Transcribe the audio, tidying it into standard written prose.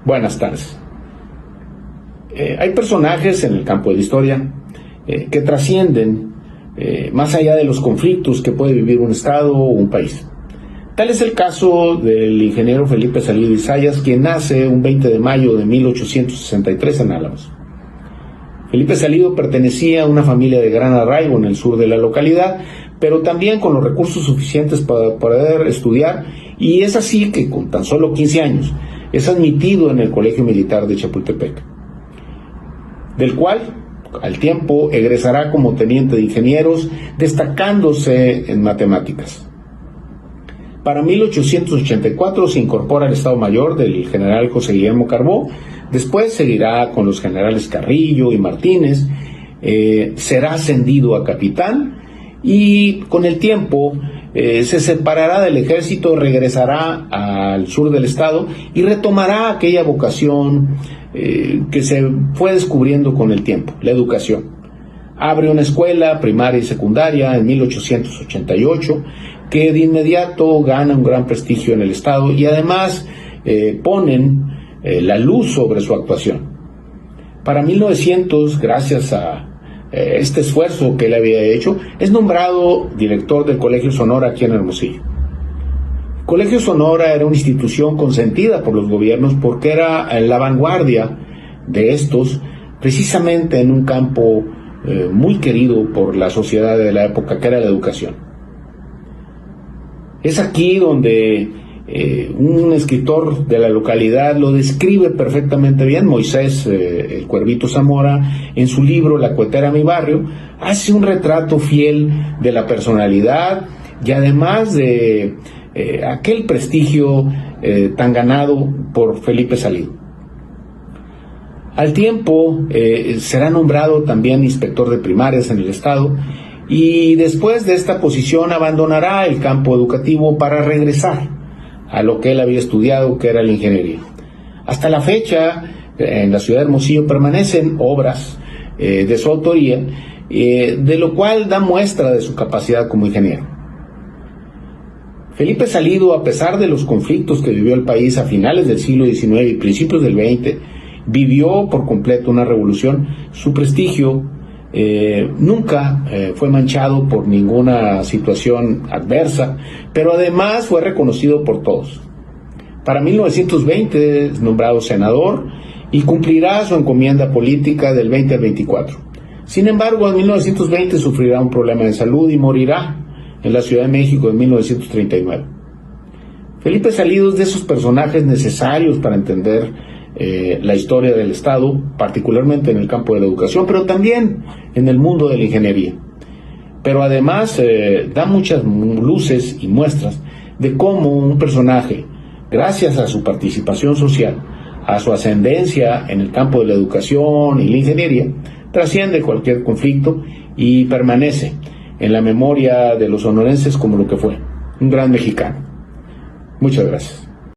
Buenas tardes. Hay personajes en el campo de la historia que trascienden más allá de los conflictos que puede vivir un Estado o un país. Tal es el caso del ingeniero Felipe Salido y Zayas, quien nace un 20 de mayo de 1863 en Álamos. Felipe Salido pertenecía a una familia de gran arraigo en el sur de la localidad, pero también con los recursos suficientes para poder estudiar, y es así que con tan solo 15 años es admitido en el Colegio Militar de Chapultepec, del cual al tiempo egresará como teniente de ingenieros, destacándose en matemáticas. Para 1884 se incorpora al Estado Mayor del general José Guillermo Carbó. Después seguirá con los generales Carrillo y Martínez, será ascendido a capitán y con el tiempo se separará del ejército, regresará al sur del estado y retomará aquella vocación que se fue descubriendo con el tiempo, la educación. Abre una escuela primaria y secundaria en 1888 que de inmediato gana un gran prestigio en el estado y además ponen la luz sobre su actuación. Para 1900, gracias a este esfuerzo que él había hecho, es nombrado director del Colegio Sonora aquí en Hermosillo. El Colegio Sonora era una institución consentida por los gobiernos porque era la vanguardia de estos, precisamente en un campo muy querido por la sociedad de la época, que era la educación. Es aquí donde un escritor de la localidad lo describe perfectamente bien, Moisés el Cuervito Zamora, en su libro La Cuetera Mi Barrio, hace un retrato fiel de la personalidad y además de aquel prestigio tan ganado por Felipe Salido. Al tiempo será nombrado también inspector de primarias en el estado y después de esta posición abandonará el campo educativo para regresar a lo que él había estudiado, que era la ingeniería. Hasta la fecha, en la ciudad de Hermosillo permanecen obras de su autoría, de lo cual da muestra de su capacidad como ingeniero. Felipe Salido, a pesar de los conflictos que vivió el país a finales del siglo XIX y principios del XX, vivió por completo una revolución. Su prestigio nunca fue manchado por ninguna situación adversa, pero además fue reconocido por todos. Para 1920 es nombrado senador y cumplirá su encomienda política del 20 al 24. Sin embargo, en 1920 sufrirá un problema de salud y morirá en la Ciudad de México en 1939. Felipe Salido es de esos personajes necesarios para entender la historia del Estado, particularmente en el campo de la educación, pero también en el mundo de la ingeniería. Pero además da muchas luces y muestras de cómo un personaje, gracias a su participación social, a su ascendencia en el campo de la educación y la ingeniería, trasciende cualquier conflicto y permanece en la memoria de los sonorenses como lo que fue, un gran mexicano. Muchas gracias.